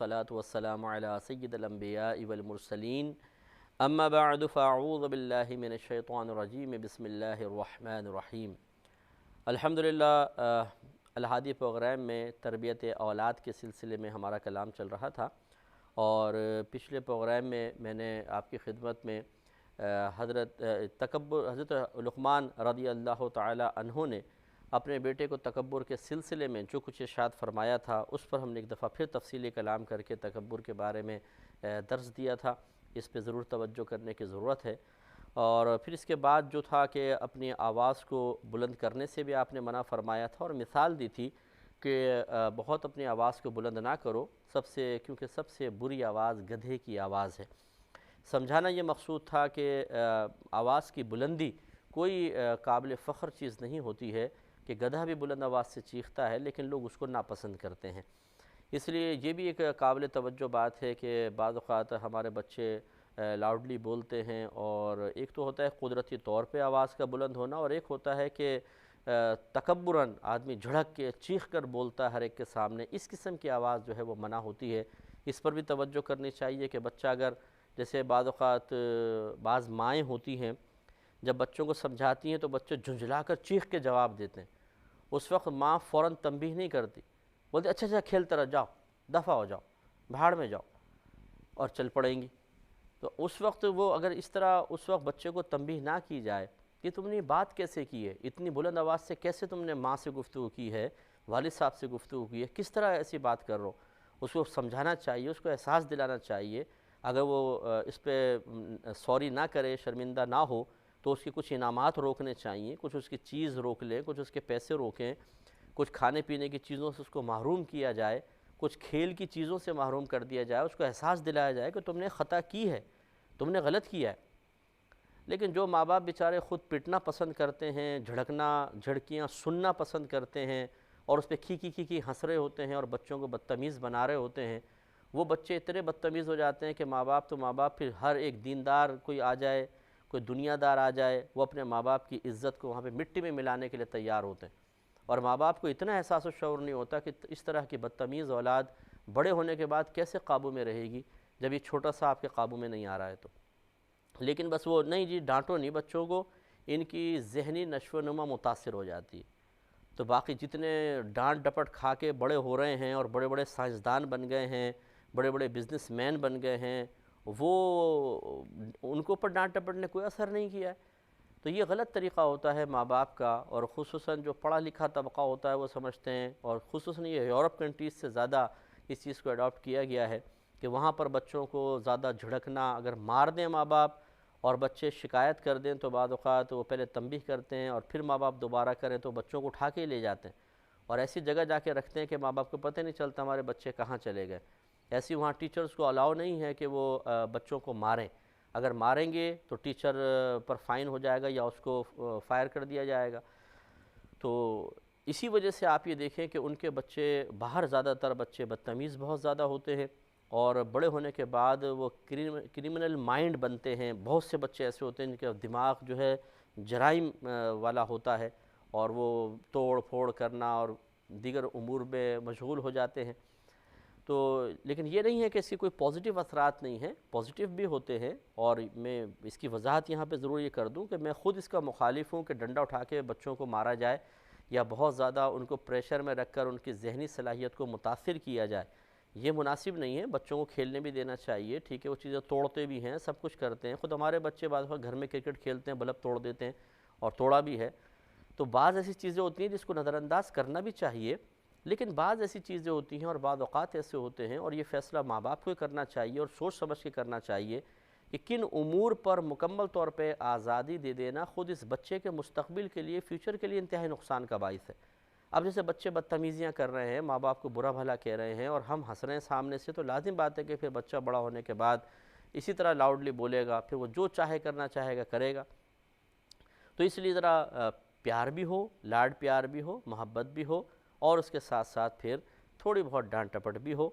والصلاة والسلام علی سید الانبیاء والمرسلین اما بعد فاعوذ باللہ من الشیطان الرجیم بسم اللہ الرحمن الرحیم۔ الحمدللہ الہادی پروگرام میں تربیت اولاد کے سلسلے میں ہمارا کلام چل رہا تھا، اور پچھلے پروگرام میں میں نے آپ کی خدمت میں حضرت لقمان رضی اللہ تعالی عنہ نے اپنے بیٹے کو تکبر کے سلسلے میں جو کچھ ارشاد فرمایا تھا، اس پر ہم نے ایک دفعہ پھر تفصیلی کلام کر کے تکبر کے بارے میں درس دیا تھا۔ اس پہ ضرور توجہ کرنے کی ضرورت ہے۔ اور پھر اس کے بعد جو تھا کہ اپنی آواز کو بلند کرنے سے بھی آپ نے منع فرمایا تھا، اور مثال دی تھی کہ بہت اپنی آواز کو بلند نہ کرو، کیونکہ سب سے بری آواز گدھے کی آواز ہے۔ سمجھانا یہ مقصود تھا کہ آواز کی بلندی کوئی قابل فخر چیز نہیں ہوتی ہے، کہ گدھا بھی بلند آواز سے چیختا ہے لیکن لوگ اس کو ناپسند کرتے ہیں۔ اس لیے یہ بھی ایک قابل توجہ بات ہے کہ بعض اوقات ہمارے بچے لاؤڈلی بولتے ہیں، اور ایک تو ہوتا ہے قدرتی طور پہ آواز کا بلند ہونا، اور ایک ہوتا ہے کہ تکبراً آدمی جھڑک کے چیخ کر بولتا ہے ہر ایک کے سامنے۔ اس قسم کی آواز جو ہے وہ منع ہوتی ہے۔ اس پر بھی توجہ کرنی چاہیے کہ بچہ اگر جیسے بعض اوقات بعض مائیں ہوتی ہیں، جب بچوں کو سمجھاتی ہیں تو بچے جھنجھلا کر چیخ کے جواب دیتے ہیں۔ اس وقت ماں فوراً تنبیہ نہیں کرتی، بولتے اچھا کھیلتے رہو، جاؤ دفع ہو جاؤ، بھاڑ میں جاؤ، اور چل پڑیں گی۔ تو اس وقت وہ اگر اس طرح اس وقت بچے کو تنبیہ نہ کی جائے کہ تم نے یہ بات کیسے کی ہے، اتنی بلند آواز سے کیسے تم نے ماں سے گفتگو کی ہے، والد صاحب سے گفتگو کی ہے، کس طرح ایسی بات کر رہے ہو، اس کو سمجھانا چاہیے، اس کو احساس دلانا چاہیے۔ اگر وہ اس پہ سوری نہ کرے، شرمندہ نہ ہو، تو اس کی کچھ انعامات روکنے چاہیے، کچھ اس کی چیز روک لیں، کچھ اس کے پیسے روکیں، کچھ کھانے پینے کی چیزوں سے اس کو محروم کیا جائے، کچھ کھیل کی چیزوں سے محروم کر دیا جائے، اس کو احساس دلایا جائے کہ تم نے خطا کی ہے، تم نے غلط کیا ہے۔ لیکن جو ماں باپ بیچارے خود پٹنا پسند کرتے ہیں، جھڑکنا جھڑکیاں سننا پسند کرتے ہیں، اور اس پہ کھی ہنس رہے ہوتے ہیں اور بچوں کو بدتمیز بنا رہے ہوتے ہیں، وہ بچے اتنے بدتمیز ہو جاتے ہیں کہ ماں باپ پھر ہر ایک دیندار کوئی آ جائے، کوئی دنیا دار آ جائے، وہ اپنے ماں باپ کی عزت کو وہاں پہ مٹی میں ملانے کے لیے تیار ہوتے ہیں۔ اور ماں باپ کو اتنا احساس و شعور نہیں ہوتا کہ اس طرح کی بدتمیز اولاد بڑے ہونے کے بعد کیسے قابو میں رہے گی، جب یہ چھوٹا سا آپ کے قابو میں نہیں آ رہا ہے تو۔ لیکن بس وہ نہیں جی ڈانٹو نہیں بچوں کو، ان کی ذہنی نشو و نما متاثر ہو جاتی ہے۔ تو باقی جتنے ڈانٹ ڈپٹ کھا کے بڑے ہو رہے ہیں اور بڑے بڑے سائنسدان بن گئے ہیں، بڑے بڑے بزنس مین بن گئے ہیں، وہ ان کو پر ڈانٹ ڈپٹ نے کوئی اثر نہیں کیا ہے۔ تو یہ غلط طریقہ ہوتا ہے ماں باپ کا، اور خصوصاً جو پڑھا لکھا طبقہ ہوتا ہے وہ سمجھتے ہیں، اور خصوصاً یہ یورپ کنٹریز سے زیادہ اس چیز کو اڈاپٹ کیا گیا ہے کہ وہاں پر بچوں کو زیادہ جھڑکنا، اگر مار دیں ماں باپ اور بچے شکایت کر دیں تو بعض اوقات وہ پہلے تنبیہ کرتے ہیں، اور پھر ماں باپ دوبارہ کریں تو بچوں کو اٹھا کے ہی لے جاتے ہیں، اور ایسی جگہ جا کے رکھتے ہیں کہ ماں باپ کو پتہ نہیں چلتا ہمارے بچے کہاں چلے گئے۔ ایسی وہاں ٹیچرز کو الاؤ نہیں ہے کہ وہ بچوں کو ماریں، اگر ماریں گے تو ٹیچر پر فائن ہو جائے گا یا اس کو فائر کر دیا جائے گا۔ تو اسی وجہ سے آپ یہ دیکھیں کہ ان کے بچے باہر زیادہ تر بچے بدتمیز بہت زیادہ ہوتے ہیں، اور بڑے ہونے کے بعد وہ کرمنل مائنڈ بنتے ہیں۔ بہت سے بچے ایسے ہوتے ہیں جن کا دماغ جو ہے جرائم والا ہوتا ہے، اور وہ توڑ پھوڑ کرنا اور دیگر امور میں مشغول ہو جاتے ہیں۔ تو لیکن یہ نہیں ہے کہ اس کی کوئی پازیٹیو اثرات نہیں ہیں، پازیٹیو بھی ہوتے ہیں، اور میں اس کی وضاحت یہاں پہ ضرور یہ کر دوں کہ میں خود اس کا مخالف ہوں کہ ڈنڈا اٹھا کے بچوں کو مارا جائے، یا بہت زیادہ ان کو پریشر میں رکھ کر ان کی ذہنی صلاحیت کو متاثر کیا جائے۔ یہ مناسب نہیں ہے، بچوں کو کھیلنے بھی دینا چاہیے، ٹھیک ہے وہ چیزیں توڑتے بھی ہیں، سب کچھ کرتے ہیں، خود ہمارے بچے بعض وقت گھر میں کرکٹ کھیلتے ہیں، بلب توڑ دیتے ہیں، اور توڑا بھی ہے۔ تو بعض ایسی چیزیں ہوتی ہیں جس کو نظر انداز کرنا بھی چاہیے، لیکن بعض ایسی چیزیں ہوتی ہیں اور بعض اوقات ایسے ہوتے ہیں، اور یہ فیصلہ ماں باپ کو کرنا چاہیے اور سوچ سمجھ کے کرنا چاہیے کہ کن امور پر مکمل طور پہ آزادی دے دینا خود اس بچے کے مستقبل کے لیے، فیوچر کے لیے انتہائی نقصان کا باعث ہے۔ اب جیسے بچے بدتمیزیاں کر رہے ہیں، ماں باپ کو برا بھلا کہہ رہے ہیں، اور ہم ہنس رہے ہیں سامنے سے، تو لازم بات ہے کہ پھر بچہ بڑا ہونے کے بعد اسی طرح لاؤڈلی بولے گا، پھر وہ جو چاہے کرنا چاہے گا کرے گا۔ تو اس لیے ذرا پیار بھی ہو، لاڈ پیار بھی ہو، محبت بھی ہو، اور اس کے ساتھ ساتھ پھر تھوڑی بہت ڈانٹ ٹپٹ بھی ہو،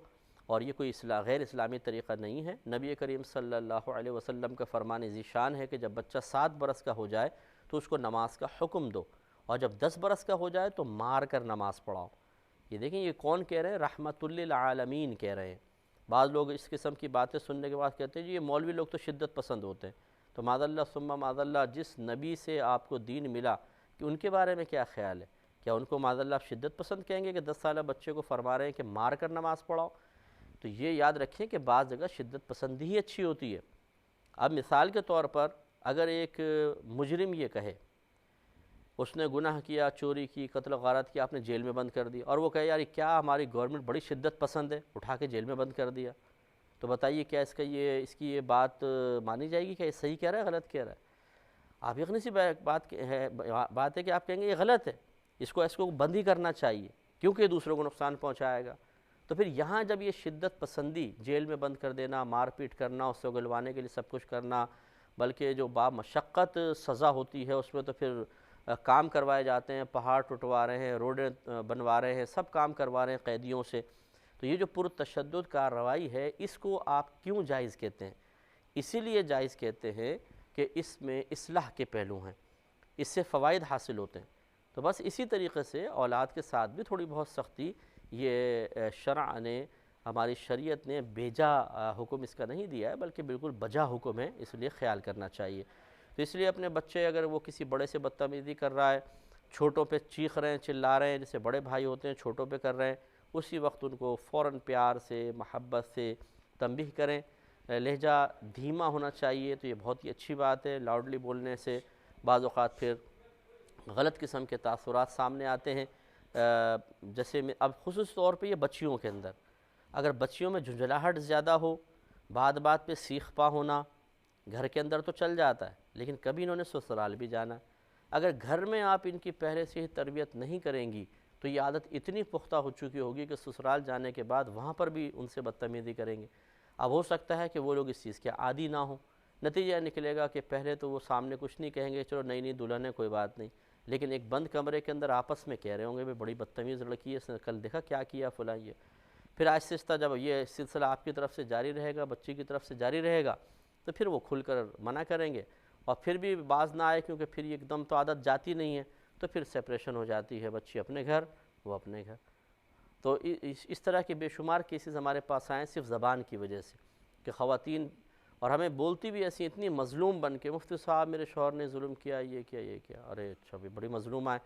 اور یہ کوئی غیر اسلامی طریقہ نہیں ہے۔ نبی کریم صلی اللہ علیہ وسلم کا فرمان ذیشان ہے کہ جب بچہ 7 برس کا ہو جائے تو اس کو نماز کا حکم دو، اور جب 10 برس کا ہو جائے تو مار کر نماز پڑھاؤ۔ یہ دیکھیں یہ کون کہہ رہے ہیں؟ رحمت للعالمین کہہ رہے ہیں، بعض لوگ اس قسم کی باتیں سننے کے بعد کہتے ہیں جی یہ مولوی لوگ تو شدت پسند ہوتے ہیں. تو معاذ اللہ ثم معاذ اللہ جس نبی سے آپ کو دین ملا کہ ان کے بارے میں کیا خیال ہے؟ کیا ان کو معاذ اللہ آپ شدت پسند کہیں گے کہ 10 سالہ بچے کو فرما رہے ہیں کہ مار کر نماز پڑھاؤ؟ تو یہ یاد رکھیں کہ بعض جگہ شدت پسندی ہی اچھی ہوتی ہے. اب مثال کے طور پر اگر ایک مجرم یہ کہے، اس نے گناہ کیا، چوری کی، قتل و غارت کیا، آپ نے جیل میں بند کر دی، اور وہ کہے یار کیا ہماری گورنمنٹ بڑی شدت پسند ہے، اٹھا کے جیل میں بند کر دیا، تو بتائیے کیا اس کی یہ بات مانی جائے گی؟ کیا یہ صحیح کہہ رہا ہے غلط کہہ رہا ہے؟ آپ یقینی سی بات ہے کہ آپ کہیں گے یہ غلط ہے، اس کو بند ہی کرنا چاہیے کیونکہ یہ دوسروں کو نقصان پہنچائے گا. تو پھر یہاں جب یہ شدت پسندی، جیل میں بند کر دینا، مار پیٹ کرنا، اس سے اگلوانے کے لیے سب کچھ کرنا، بلکہ جو بامشقت سزا ہوتی ہے اس میں تو پھر کام کروائے جاتے ہیں، پہاڑ ٹوٹوا رہے ہیں، روڈیں بنوا رہے ہیں، سب کام کروا رہے ہیں قیدیوں سے. تو یہ جو پرتشدد کارروائی ہے اس کو آپ کیوں جائز کہتے ہیں؟ اسی لیے جائز کہتے ہیں کہ اس میں اصلاح کے پہلو ہیں، اس سے فوائد حاصل ہوتے ہیں. تو بس اسی طریقے سے اولاد کے ساتھ بھی تھوڑی بہت سختی یہ شرع نے، ہماری شریعت نے بیجا حکم اس کا نہیں دیا ہے بلکہ بالکل بجا حکم ہے، اس لیے خیال کرنا چاہیے. تو اس لیے اپنے بچے اگر وہ کسی بڑے سے بدتمیزی کر رہا ہے، چھوٹوں پہ چیخ رہے ہیں، چلا رہے ہیں، جیسے بڑے بھائی ہوتے ہیں چھوٹوں پہ کر رہے ہیں، اسی وقت ان کو فوراً پیار سے، محبت سے تنبیہ کریں. لہجہ دھیما ہونا چاہیے، تو یہ بہت ہی اچھی بات ہے. لاؤڈلی بولنے سے بعض اوقات پھر غلط قسم کے تاثرات سامنے آتے ہیں. جیسے اب خصوصی طور پہ یہ بچیوں کے اندر، اگر بچیوں میں جھنجھلاہٹ زیادہ ہو، بات بات پہ سیخ پا ہونا، گھر کے اندر تو چل جاتا ہے لیکن کبھی انہوں نے سسرال بھی جانا. اگر گھر میں آپ ان کی پہلے سے ہی تربیت نہیں کریں گی تو یہ عادت اتنی پختہ ہو چکی ہوگی کہ سسرال جانے کے بعد وہاں پر بھی ان سے بدتمیزی کریں گے. اب ہو سکتا ہے کہ وہ لوگ اس چیز کے عادی نہ ہوں، نتیجہ نکلے گا کہ پہلے تو وہ سامنے کچھ نہیں کہیں گے، چلو نئی نئی دلہن ہے کوئی بات نہیں، لیکن ایک بند کمرے کے اندر آپس میں کہہ رہے ہوں گے بڑی بدتمیز لڑکی ہے، اس نے کل دیکھا کیا کیا فلاں. یہ پھر آہستہ آہستہ جب یہ سلسلہ آپ کی طرف سے جاری رہے گا، بچی کی طرف سے جاری رہے گا، تو پھر وہ کھل کر منع کریں گے، اور پھر بھی باز نہ آئے کیونکہ پھر ایک دم تو عادت جاتی نہیں ہے، تو پھر سپریشن ہو جاتی ہے، بچی اپنے گھر، وہ اپنے گھر. تو اس طرح کے بے شمار کیسز ہمارے پاس آئیں صرف زبان کی وجہ سے کہ خواتین، اور ہمیں بولتی بھی ایسی اتنی مظلوم بن کے، مفتی صاحب میرے شوہر نے ظلم کیا، یہ کیا یہ کیا، ارے اچھا بھی بڑی مظلوم آئے.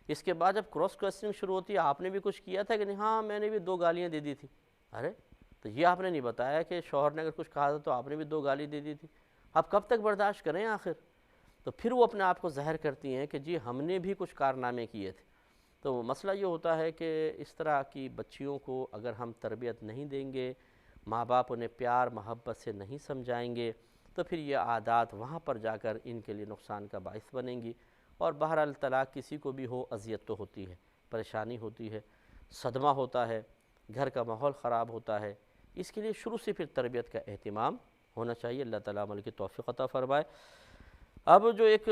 اس کے بعد جب کراس کوسچننگ شروع ہوتی ہے، آپ نے بھی کچھ کیا تھا کہ نہیں؟ ہاں میں نے بھی 2 گالیاں دے دی تھی. ارے تو یہ آپ نے نہیں بتایا کہ شوہر نے اگر کچھ کہا تھا تو آپ نے بھی 2 گالی دے دی تھی. آپ کب تک برداشت کریں آخر؟ تو پھر وہ اپنے آپ کو ظاہر کرتی ہیں کہ جی ہم نے بھی کچھ کارنامے کیے تھے. تو مسئلہ یہ ہوتا ہے کہ اس طرح کی بچیوں کو اگر ہم تربیت نہیں دیں گے، ماں باپ انہیں پیار محبت سے نہیں سمجھائیں گے، تو پھر یہ عادات وہاں پر جا کر ان کے لیے نقصان کا باعث بنیں گی. اور بہرحال طلاق کسی کو بھی ہو اذیت تو ہوتی ہے، پریشانی ہوتی ہے، صدمہ ہوتا ہے، گھر کا ماحول خراب ہوتا ہے. اس کے لیے شروع سے پھر تربیت کا اہتمام ہونا چاہیے. اللہ تعالیٰ عمل کی توفیق عطا فرمائے. اب جو ایک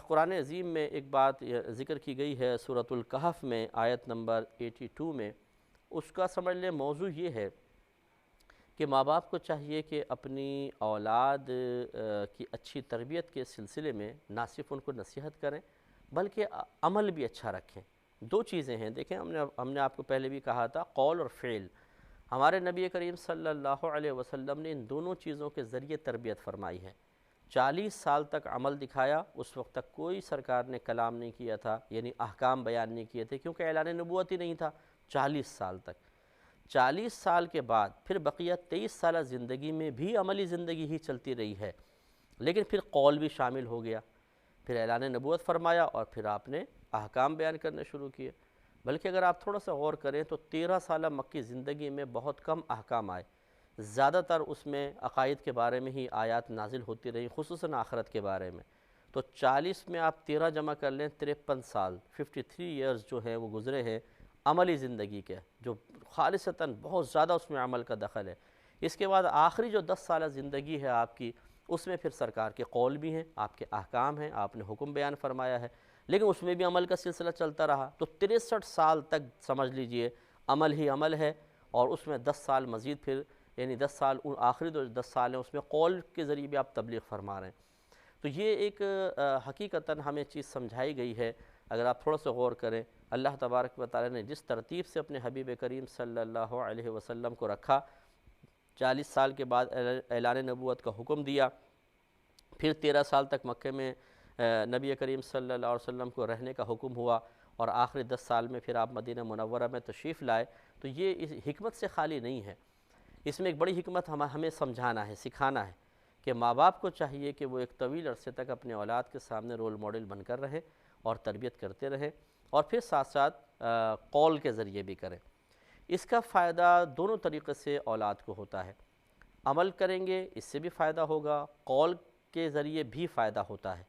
قرآن عظیم میں ایک بات ذکر کی گئی ہے سورۃ الکہف میں آیت نمبر 82 میں، اس کا سمجھ لیں موضوع یہ ہے کہ ماں باپ کو چاہیے کہ اپنی اولاد کی اچھی تربیت کے سلسلے میں نہ صرف ان کو نصیحت کریں بلکہ عمل بھی اچھا رکھیں. 2 چیزیں ہیں، دیکھیں ہم نے آپ کو پہلے بھی کہا تھا، قول اور فعل. ہمارے نبی کریم صلی اللہ علیہ وسلم نے ان دونوں چیزوں کے ذریعے تربیت فرمائی ہے. 40 سال تک عمل دکھایا، اس وقت تک کوئی سرکار نے کلام نہیں کیا تھا، یعنی احکام بیان نہیں کیے تھے کیونکہ اعلان نبوت ہی نہیں تھا. 40 سال تک، 40 سال کے بعد پھر بقیہ 23 سالہ زندگی میں بھی عملی زندگی ہی چلتی رہی ہے، لیکن پھر قول بھی شامل ہو گیا، پھر اعلان نبوت فرمایا اور پھر آپ نے احکام بیان کرنے شروع کیے. بلکہ اگر آپ تھوڑا سا غور کریں تو 13 سالہ مکی زندگی میں بہت کم احکام آئے، زیادہ تر اس میں عقائد کے بارے میں ہی آیات نازل ہوتی رہی، خصوصاً آخرت کے بارے میں. تو 40 میں آپ 13 جمع کر لیں، 53 سال 53 ایئرز جو ہیں وہ گزرے ہیں عملی زندگی کے، جو خالصتاً بہت زیادہ اس میں عمل کا دخل ہے. اس کے بعد آخری جو 10 سالہ زندگی ہے آپ کی، اس میں پھر سرکار کے قول بھی ہیں، آپ کے احکام ہیں، آپ نے حکم بیان فرمایا ہے، لیکن اس میں بھی عمل کا سلسلہ چلتا رہا. تو 63 سال تک سمجھ لیجئے عمل ہی عمل ہے، اور اس میں 10 سال مزید پھر، یعنی 10 سال آخری 10 سال ہیں اس میں قول کے ذریعے بھی آپ تبلیغ فرما رہے ہیں. تو یہ ایک حقیقتاً ہمیں چیز سمجھائی گئی ہے. اگر آپ تھوڑا سا غور کریں، اللہ تبارک و تعالی نے جس ترتیب سے اپنے حبیب کریم صلی اللہ علیہ وسلم کو رکھا، 40 سال کے بعد اعلان نبوت کا حکم دیا، پھر 13 سال تک مکہ میں نبی کریم صلی اللہ علیہ وسلم کو رہنے کا حکم ہوا، اور آخری 10 سال میں پھر آپ مدینہ منورہ میں تشریف لائے۔ تو یہ اس حکمت سے خالی نہیں ہے، اس میں ایک بڑی حکمت ہمیں سمجھانا ہے، سکھانا ہے کہ ماں باپ کو چاہیے کہ وہ ایک طویل عرصے تک اپنے اولاد کے سامنے رول ماڈل بن کر رہیں اور تربیت کرتے رہیں، اور پھر ساتھ ساتھ قول کے ذریعے بھی کریں۔ اس کا فائدہ دونوں طریقے سے اولاد کو ہوتا ہے، عمل کریں گے اس سے بھی فائدہ ہوگا، قول کے ذریعے بھی فائدہ ہوتا ہے،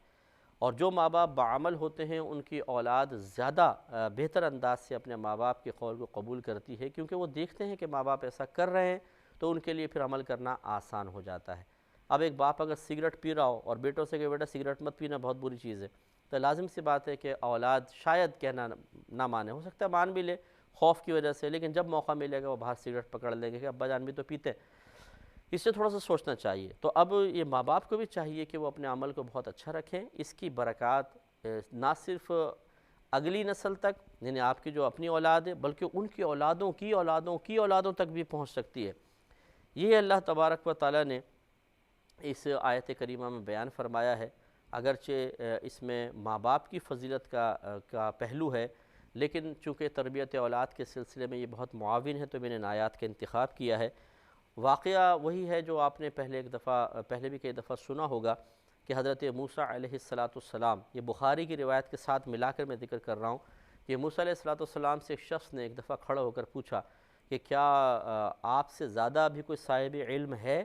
اور جو ماں باپ بعمل ہوتے ہیں ان کی اولاد زیادہ بہتر انداز سے اپنے ماں باپ کے قول کو قبول کرتی ہے، کیونکہ وہ دیکھتے ہیں کہ ماں باپ ایسا کر رہے ہیں تو ان کے لیے پھر عمل کرنا آسان ہو جاتا ہے۔ اب ایک باپ اگر سگریٹ پی رہا ہو اور بیٹوں سے کہ بیٹا سگریٹ مت پینا بہت بری چیز ہے، تو لازم سی بات ہے کہ اولاد شاید کہنا نہ مانے، ہو سکتا ہے مان بھی لے خوف کی وجہ سے، لیکن جب موقع ملے گا وہ باہر سگریٹ پکڑ لیں گے کہ ابا جان بھی تو پیتے ہیں۔ اس سے تھوڑا سا سوچنا چاہیے۔ تو اب یہ ماں باپ کو بھی چاہیے کہ وہ اپنے عمل کو بہت اچھا رکھیں، اس کی برکات نہ صرف اگلی نسل تک، یعنی آپ کی جو اپنی اولاد ہے، بلکہ ان کی اولادوں کی اولادوں کی اولادوں تک بھی پہنچ سکتی ہے۔ یہ اللہ تبارک و تعالیٰ نے اس آیت کریمہ میں بیان فرمایا ہے، اگرچہ اس میں ماں باپ کی فضیلت کا پہلو ہے، لیکن چونکہ تربیت اولاد کے سلسلے میں یہ بہت معاون ہے تو میں نے ان آیات کا انتخاب کیا ہے۔ واقعہ وہی ہے جو آپ نے پہلے بھی کئی دفعہ سنا ہوگا کہ حضرت موسیٰ علیہ السلام، یہ بخاری کی روایت کے ساتھ ملا کر میں ذکر کر رہا ہوں کہ موسیٰ علیہ السلام سے ایک شخص نے ایک دفعہ کھڑا ہو کر پوچھا کہ کیا آپ سے زیادہ بھی کوئی صاحب علم ہے؟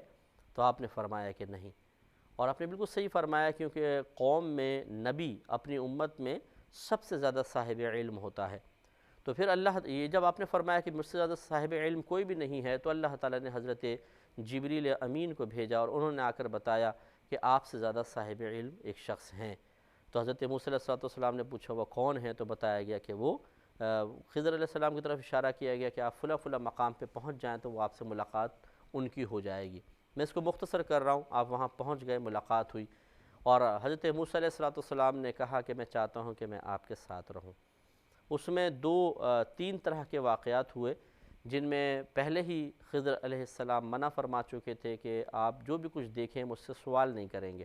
تو آپ نے فرمایا کہ نہیں، اور آپ نے بالکل صحیح فرمایا، کیونکہ قوم میں نبی اپنی امت میں سب سے زیادہ صاحب علم ہوتا ہے۔ تو پھر یہ جب آپ نے فرمایا کہ مجھ سے زیادہ صاحب علم کوئی بھی نہیں ہے، تو اللہ تعالیٰ نے حضرت جبریل امین کو بھیجا اور انہوں نے آ کر بتایا کہ آپ سے زیادہ صاحب علم ایک شخص ہیں۔ تو حضرت موسیٰ علیہ السلام نے پوچھا وہ کون ہیں؟ تو بتایا گیا کہ وہ خضر علیہ السلام کی طرف اشارہ کیا گیا کہ آپ فلاں فلاں مقام پہ پہنچ جائیں تو وہ آپ سے ملاقات ان کی ہو جائے گی۔ میں اس کو مختصر کر رہا ہوں، آپ وہاں پہنچ گئے، ملاقات ہوئی، اور حضرت موسیٰ علیہ السلام نے کہا کہ میں چاہتا ہوں کہ میں آپ کے ساتھ رہوں۔ اس میں تین طرح کے واقعات ہوئے، جن میں پہلے ہی خضر علیہ السلام منع فرما چکے تھے کہ آپ جو بھی کچھ دیکھیں مجھ سے سوال نہیں کریں گے،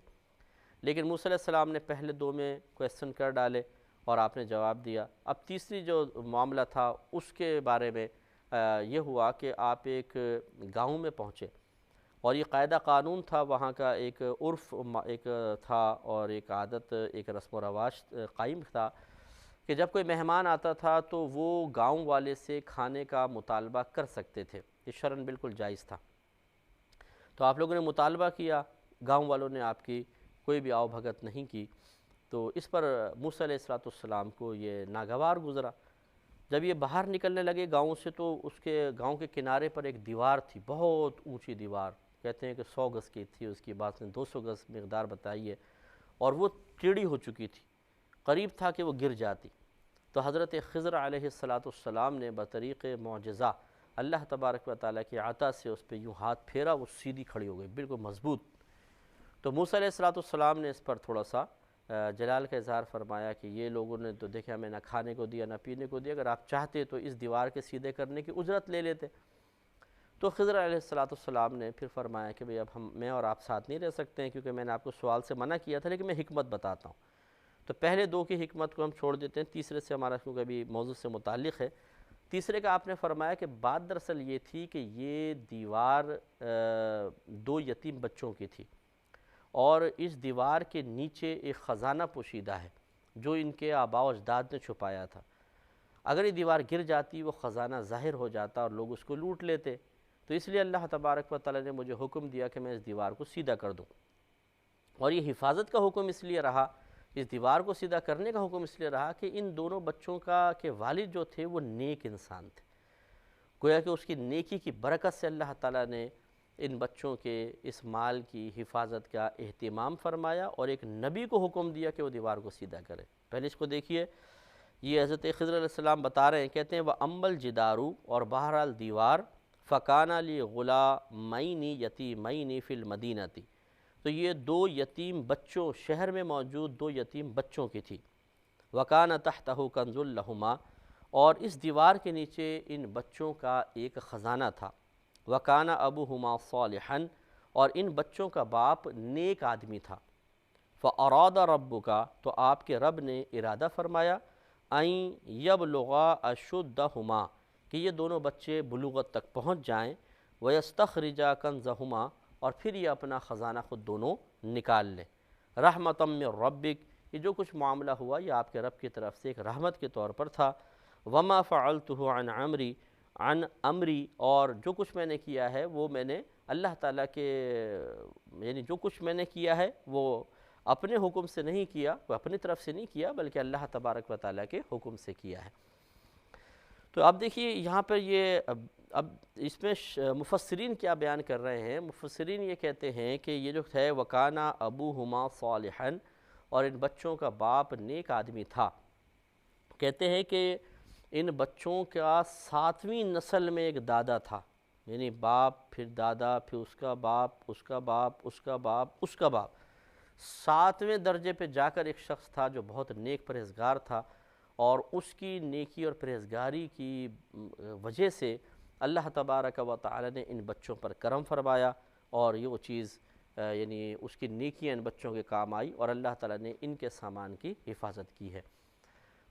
لیکن موسیٰ علیہ السلام نے پہلے دو میں کویسچن کر ڈالے اور آپ نے جواب دیا۔ اب تیسری جو معاملہ تھا اس کے بارے میں یہ ہوا کہ آپ ایک گاؤں میں پہنچے، اور یہ قاعدہ قانون تھا وہاں کا، ایک عرف ایک تھا اور ایک عادت، ایک رسم و رواج قائم تھا کہ جب کوئی مہمان آتا تھا تو وہ گاؤں والے سے کھانے کا مطالبہ کر سکتے تھے، یہ شرعاً بالکل جائز تھا۔ تو آپ لوگوں نے مطالبہ کیا، گاؤں والوں نے آپ کی کوئی بھی آؤ بھگت نہیں کی، تو اس پر موسیٰ علیہ السلام کو یہ ناگوار گزرا۔ جب یہ باہر نکلنے لگے گاؤں سے تو اس کے گاؤں کے کنارے پر ایک دیوار تھی، بہت اونچی دیوار، کہتے ہیں کہ 100 گز کی تھی، اس کی بات نے 200 گز مقدار بتائی ہے، اور وہ ٹیڑھی ہو چکی تھی، قریب تھا کہ وہ گر جاتی۔ تو حضرت خضر علیہ السلام نے بطریق معجزہ اللہ تبارک و تعالیٰ کی عطا سے اس پہ یوں ہاتھ پھیرا، وہ سیدھی کھڑی ہو گئی، بالکل مضبوط۔ تو موسیٰ علیہ السلام نے اس پر تھوڑا سا جلال کا اظہار فرمایا کہ یہ لوگوں نے تو دیکھا میں نہ کھانے کو دیا نہ پینے کو دیا، اگر آپ چاہتے تو اس دیوار کے سیدھے کرنے کی اجرت لے لیتے۔ تو خضر علیہ السلام نے پھر فرمایا کہ بھئی اب میں اور آپ ساتھ نہیں رہ سکتے ہیں، کیونکہ میں نے آپ کو سوال سے منع کیا تھا، لیکن میں حکمت بتاتا ہوں۔ تو پہلے دو کی حکمت کو ہم چھوڑ دیتے ہیں، تیسرے سے ہمارا کیونکہ ابھی موضوع سے متعلق ہے۔ تیسرے کا آپ نے فرمایا کہ بات دراصل یہ تھی کہ یہ دیوار 2 یتیم بچوں کی تھی، اور اس دیوار کے نیچے ایک خزانہ پوشیدہ ہے جو ان کے آباء و اجداد نے چھپایا تھا۔ اگر یہ دیوار گر جاتی وہ خزانہ ظاہر ہو جاتا اور لوگ اس کو لوٹ لیتے، تو اس لیے اللہ تبارک و تعالیٰ نے مجھے حکم دیا کہ میں اس دیوار کو سیدھا کر دوں، اور یہ حفاظت کا حکم اس لیے رہا، اس دیوار کو سیدھا کرنے کا حکم اس لیے رہا کہ ان دونوں بچوں کے والد جو تھے وہ نیک انسان تھے، گویا کہ اس کی نیکی کی برکت سے اللہ تعالیٰ نے ان بچوں کے اس مال کی حفاظت کا اہتمام فرمایا، اور ایک نبی کو حکم دیا کہ وہ دیوار کو سیدھا کرے۔ پہلے اس کو دیکھیے، یہ حضرت خضر علیہ السلام بتا رہے ہیں، کہتے ہیں وَأَمَّا الْجِدَارُ، اور بہرحال دیوار، فَكَانَ لِغُلَامَيْنِ يَتِيمَيْنِ فِي الْمَدِينَةِ، تو یہ 2 یتیم بچوں، شہر میں موجود 2 یتیم بچوں کی تھی۔ وَكَانَ تَحْتَهُ كَنْزٌ لَهُمَا، اور اس دیوار کے نیچے ان بچوں کا ایک خزانہ تھا۔ وکانہ ابوہما صالحا، اور ان بچوں کا باپ نیک آدمی تھا۔ فَأَرَادَ رَبُّكَ، تو آپ کے رب نے ارادہ فرمایا، أَن يَبْلُغَا أَشُدَّهُمَا، کہ یہ دونوں بچے بلوغت تک پہنچ جائیں، وَيَسْتَخْرِجَا كَنزَهُمَا، اور پھر یہ اپنا خزانہ خود دونوں نکال لیں۔ رحمۃ من ربک، یہ جو کچھ معاملہ ہوا یہ آپ کے رب کی طرف سے ایک رحمت کے طور پر تھا۔ وما فعلتہ عن امری، اور جو کچھ میں نے کیا ہے وہ میں نے اللہ تعالیٰ کے، یعنی جو کچھ میں نے کیا ہے وہ اپنے حکم سے نہیں کیا، وہ اپنی طرف سے نہیں کیا، بلکہ اللہ تبارک و تعالیٰ کے حکم سے کیا ہے۔ تو اب دیکھیے یہاں پر یہ اب اس میں مفسرین کیا بیان کر رہے ہیں۔ مفسرین یہ کہتے ہیں کہ یہ جو ہے وکانہ ابوہما صالحا، اور ان بچوں کا باپ نیک آدمی تھا، کہتے ہیں کہ ان بچوں کا 7ویں نسل میں ایک دادا تھا، یعنی باپ پھر دادا پھر اس کا باپ اس کا باپ اس کا باپ اس کا باپ، 7ویں درجے پہ جا کر ایک شخص تھا جو بہت نیک پرہیزگار تھا، اور اس کی نیکی اور پرہیزگاری کی وجہ سے اللہ تبارک و تعالی نے ان بچوں پر کرم فرمایا، اور یہ وہ چیز یعنی اس کی نیکیاں ان بچوں کے کام آئی، اور اللہ تعالی نے ان کے سامان کی حفاظت کی ہے۔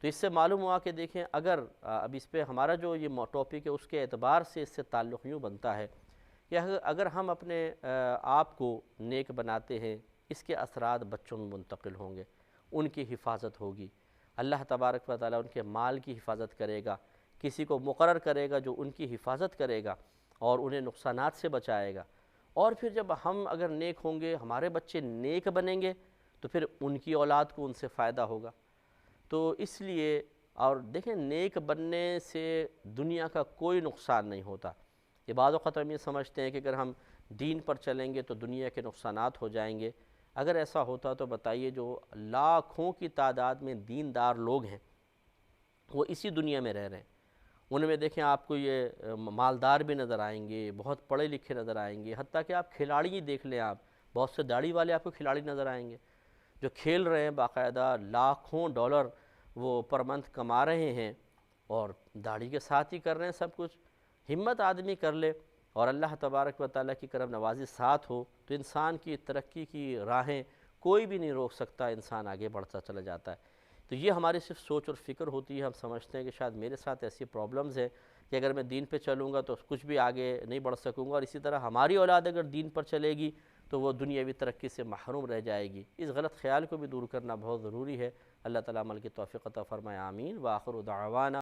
تو اس سے معلوم ہوا کہ دیکھیں اگر اب اس پہ ہمارا جو یہ ٹاپک ہے اس کے اعتبار سے اس سے تعلق یوں بنتا ہے کہ اگر ہم اپنے آپ کو نیک بناتے ہیں، اس کے اثرات بچوں میں منتقل ہوں گے، ان کی حفاظت ہوگی، اللہ تبارک و تعالیٰ ان کے مال کی حفاظت کرے گا، کسی کو مقرر کرے گا جو ان کی حفاظت کرے گا اور انہیں نقصانات سے بچائے گا، اور پھر جب ہم اگر نیک ہوں گے، ہمارے بچے نیک بنیں گے، تو پھر ان کی اولاد کو ان سے فائدہ ہوگا۔ تو اس لیے اور دیکھیں نیک بننے سے دنیا کا کوئی نقصان نہیں ہوتا۔ یہ بعض اوقات ہم یہ سمجھتے ہیں کہ اگر ہم دین پر چلیں گے تو دنیا کے نقصانات ہو جائیں گے۔ اگر ایسا ہوتا تو بتائیے جو لاکھوں کی تعداد میں دیندار لوگ ہیں وہ اسی دنیا میں رہ رہے ہیں، ان میں دیکھیں آپ کو یہ مالدار بھی نظر آئیں گے، بہت پڑھے لکھے نظر آئیں گے، حتیٰ کہ آپ کھلاڑی ہی دیکھ لیں، آپ بہت سے داڑھی والے آپ کو کھلاڑی نظر آئیں گے جو کھیل رہے ہیں، باقاعدہ لاکھوں ڈالر وہ پر منتھ کما رہے ہیں، اور داڑھی کے ساتھ ہی کر رہے ہیں سب کچھ۔ ہمت آدمی کر لے اور اللہ تبارک و تعالیٰ کی کرم نوازی ساتھ ہو تو انسان کی ترقی کی راہیں کوئی بھی نہیں روک سکتا، انسان آگے بڑھتا چلا جاتا ہے۔ تو یہ ہماری صرف سوچ اور فکر ہوتی ہے، ہم سمجھتے ہیں کہ شاید میرے ساتھ ایسی پرابلمز ہیں کہ اگر میں دین پہ چلوں گا تو کچھ بھی آگے نہیں بڑھ سکوں گا، اور اسی طرح ہماری اولاد اگر دین پر چلے گی تو وہ دنیاوی ترقی سے محروم رہ جائے گی۔ اس غلط خیال کو بھی دور کرنا بہت ضروری ہے۔ اللہ تعالیٰ عمل کی توفیق عطا فرمائے، آمین۔ وآخر دعوانا